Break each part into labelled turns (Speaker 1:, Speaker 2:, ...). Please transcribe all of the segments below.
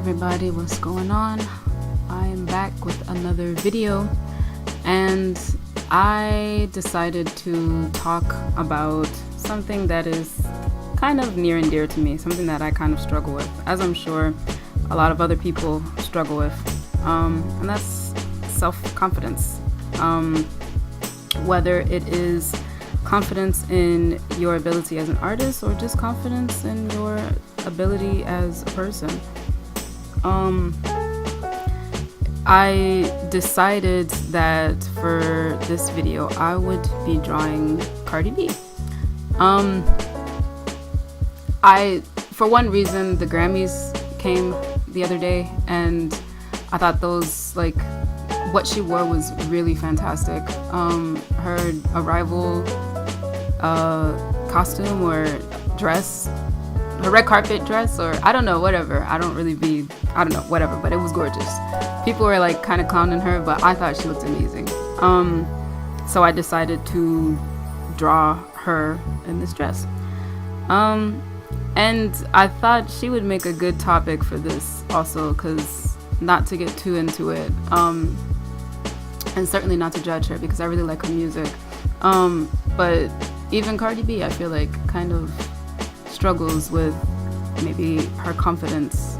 Speaker 1: everybody, what's going on? I am back with another video, and I decided to talk about something that is kind of near and dear to me, something that I kind of struggle with, as I'm sure a lot of other people struggle with, and that's self-confidence. Whether it is confidence in your ability as an artist or just confidence in your ability as a person. I decided that for this video I would be drawing Cardi B. For one reason, the Grammys came the other day, and I thought what she wore was really fantastic. Her arrival costume or dress, her red carpet dress, or I don't know, whatever. Whatever, but it was gorgeous. People were like kind of clowning her, but I thought she looked amazing. So I decided to draw her in this dress. And I thought she would make a good topic for this also, because not to get too into it, and certainly not to judge her because I really like her music. But even Cardi B, I feel like, kind of struggles with maybe her confidence,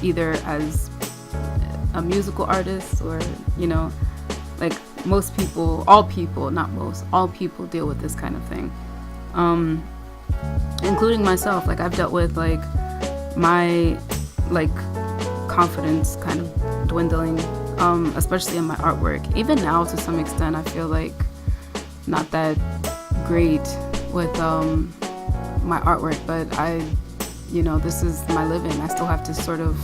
Speaker 1: either as a musical artist or, like most people, all people deal with this kind of thing, including myself. Like, I've dealt with my confidence kind of dwindling, especially in my artwork. Even now, to some extent, I feel like not that great with my artwork, but this is my living. I still have to sort of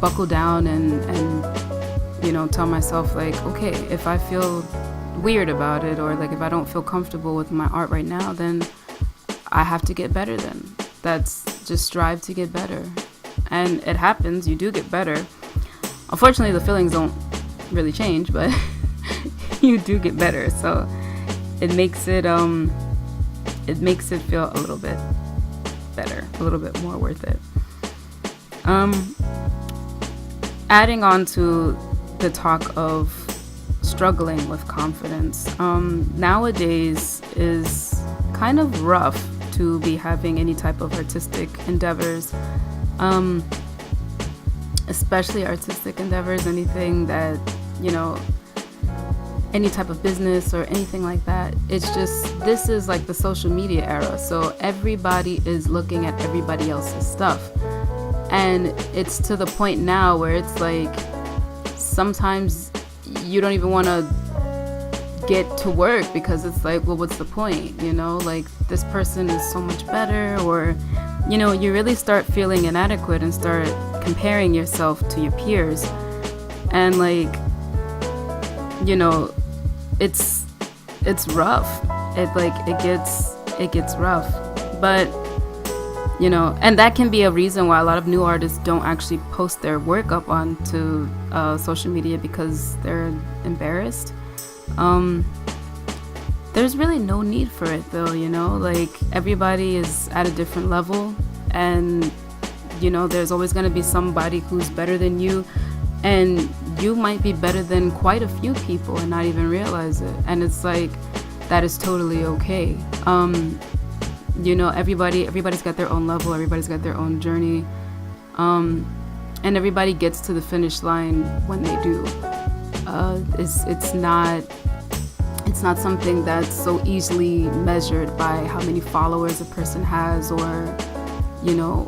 Speaker 1: buckle down and tell myself, okay, if I feel weird about it, or if I don't feel comfortable with my art right now, then I have to get better. Then that's just strive to get better, and it happens. You do get better. Unfortunately, the feelings don't really change, but you do get better. So it makes it feel a little bit better, a little bit more worth it. Adding on to the talk of struggling with confidence, nowadays is kind of rough to be having any type of artistic endeavors, especially artistic endeavors, anything that, any type of business or anything like that. It's just, this is like the social media era, so everybody is looking at everybody else's stuff, and it's to the point now where it's like sometimes you don't even want to get to work because it's like, well, what's the point? This person is so much better, or you really start feeling inadequate and start comparing yourself to your peers, and it's rough. It gets rough, but and that can be a reason why a lot of new artists don't actually post their work up onto social media, because they're embarrassed. There's really no need for it though, everybody is at a different level, and there's always going to be somebody who's better than you, and you might be better than quite a few people and not even realize it, and it's like, that is totally okay. Everybody's got their own level, everybody's got their own journey, and everybody gets to the finish line when they do. It's not something that's so easily measured by how many followers a person has, or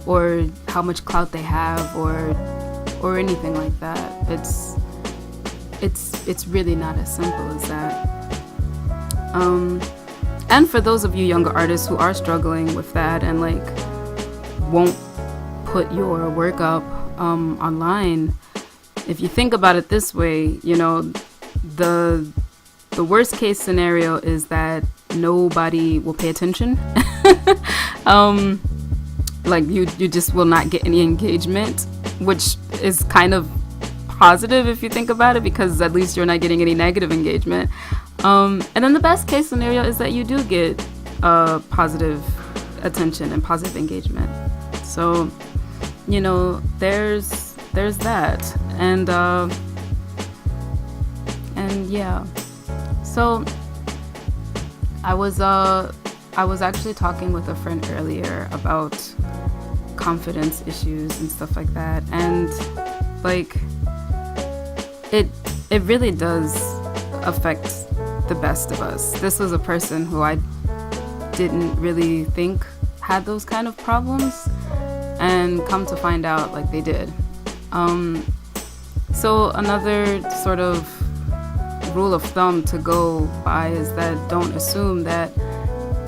Speaker 1: or how much clout they have, or anything like that. It's really not as simple as that. And for those of you younger artists who are struggling with that and won't put your work up online, if you think about it this way, the worst case scenario is that nobody will pay attention. You just will not get any engagement, which is kind of positive if you think about it, because at least you're not getting any negative engagement. And then the best case scenario is that you do get positive attention and positive engagement. So you know, there's that. And yeah. So I was actually talking with a friend earlier about confidence issues and stuff like that, and like it really does affect the best of us. This was a person who I didn't really think had those kind of problems, and come to find out, like, they did. So another sort of rule of thumb to go by is that don't assume that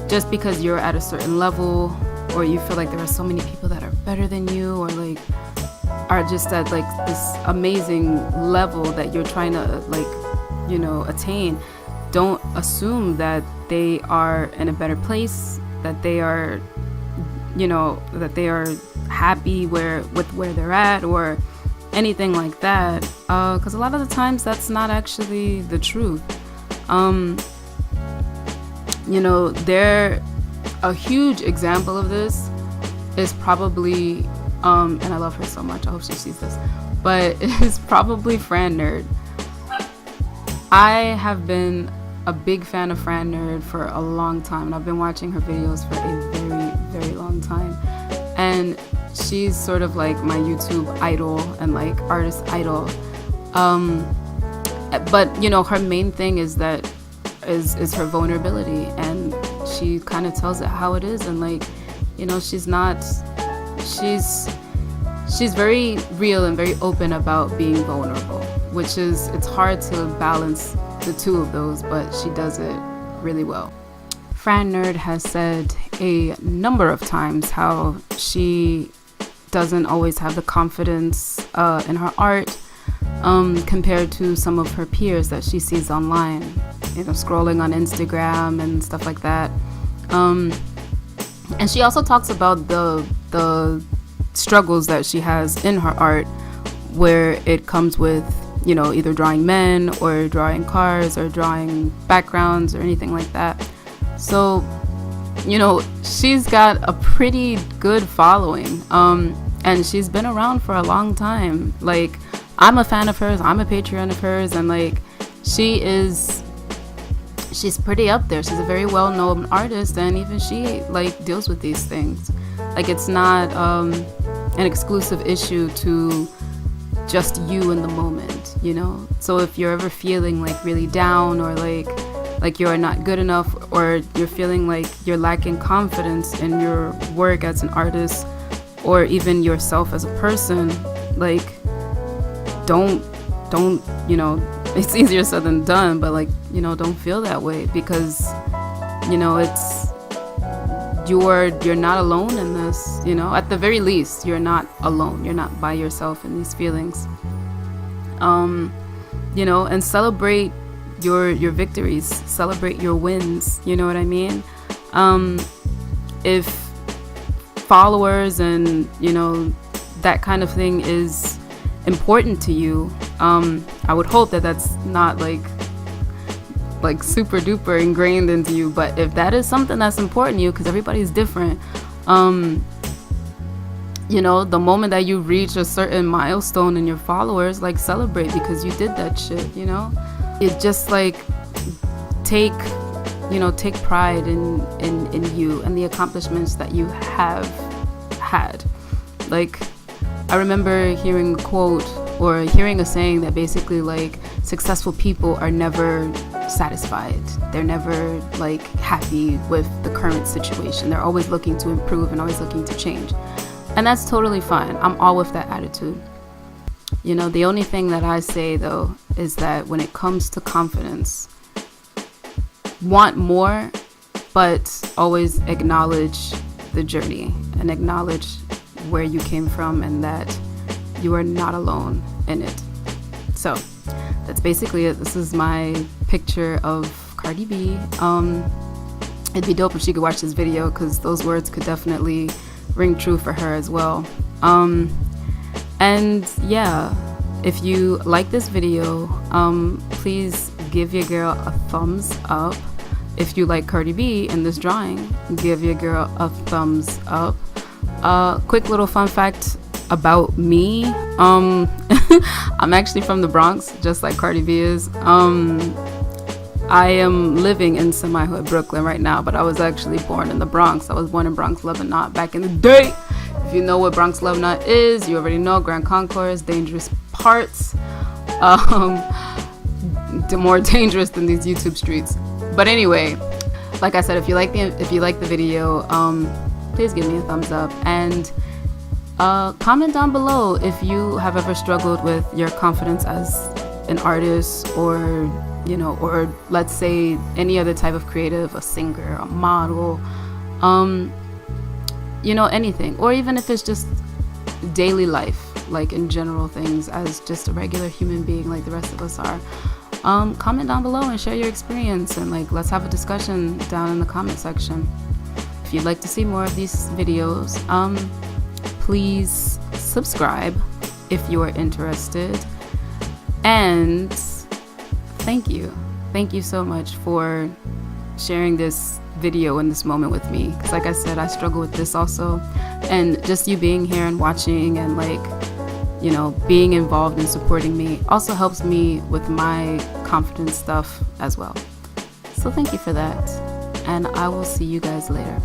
Speaker 1: just because you're at a certain level, or you feel like there are so many people that are better than you, or like are just at like this amazing level that you're trying to, like, you know, attain, don't assume that they are in a better place, that they are, you know, that they are happy with where they're at, or anything like that, because a lot of the times that's not actually the truth. You know, a huge example of this is probably, and I love her so much, I hope she sees this, but it's probably Fran Nerd. I have been a big fan of Fran Nerd for a long time, and I've been watching her videos for a very, very long time. And she's sort of like my YouTube idol and like artist idol. But you know, her main thing is her vulnerability, and she kind of tells it how it is, and like, you know, she's very real and very open about being vulnerable, which is, it's hard to balance the two of those, but she does it really well. Fran Nerd has said a number of times how she doesn't always have the confidence in her art compared to some of her peers that she sees online, you know, scrolling on Instagram and stuff like that. And she also talks about the struggles that she has in her art, where it comes with, you know, either drawing men or drawing cars or drawing backgrounds or anything like that. So, you know, she's got a pretty good following, and she's been around for a long time. Like, I'm a fan of hers, I'm a Patreon of hers, and like, she's pretty up there. She's a very well-known artist, and even she like deals with these things. Like, it's not an exclusive issue to just you in the moment, you know? So if you're ever feeling like really down, or like you're not good enough, or you're feeling like you're lacking confidence in your work as an artist, or even yourself as a person, like, don't, you know, it's easier said than done, but like, you know, don't feel that way, because, you know, you're not alone in this, you know. At the very least, you're not alone, you're not by yourself in these feelings. You know, and celebrate your victories, celebrate your wins, you know what I mean? If followers and, you know, that kind of thing is important to you, I would hope that that's not like super duper ingrained into you, but if that is something that's important to you, because everybody's different, you know, the moment that you reach a certain milestone in your followers, like, celebrate, because you did that shit, you know? It just like take pride in you and the accomplishments that you have had. Like, I remember hearing a quote, or hearing a saying that basically, like, successful people are never satisfied. They're never like happy with the current situation. They're always looking to improve and always looking to change. And that's totally fine. I'm all with that attitude. You know, the only thing that I say though is that when it comes to confidence, want more, but always acknowledge the journey and acknowledge where you came from, and that you are not alone in it. So that's basically it. This is my picture of Cardi B. It'd be dope if she could watch this video, because those words could definitely ring true for her as well. And yeah, if you like this video, please give your girl a thumbs up. If you like Cardi B in this drawing, give your girl a thumbs up. Quick little fun fact, about me, I'm actually from the Bronx, just like Cardi B is. I am living in semi-hood Brooklyn right now, but I was actually born in the Bronx. I was born in Bronx Love and Not back in the day. If you know what Bronx Love Not is, you already know. Grand Concourse, dangerous parts, more dangerous than these YouTube streets. But anyway, like I said, if you like the video, please give me a thumbs up, and comment down below if you have ever struggled with your confidence as an artist, or or let's say any other type of creative, a singer, a model, anything, or even if it's just daily life, like in general things as just a regular human being like the rest of us are. Comment down below and share your experience, and like let's have a discussion down in the comment section. If you'd like to see more of these videos, please subscribe if you are interested, and thank you so much for sharing this video in this moment with me, because like I said, I struggle with this also, and just you being here and watching and being involved and supporting me also helps me with my confidence stuff as well. So thank you for that, and I will see you guys later.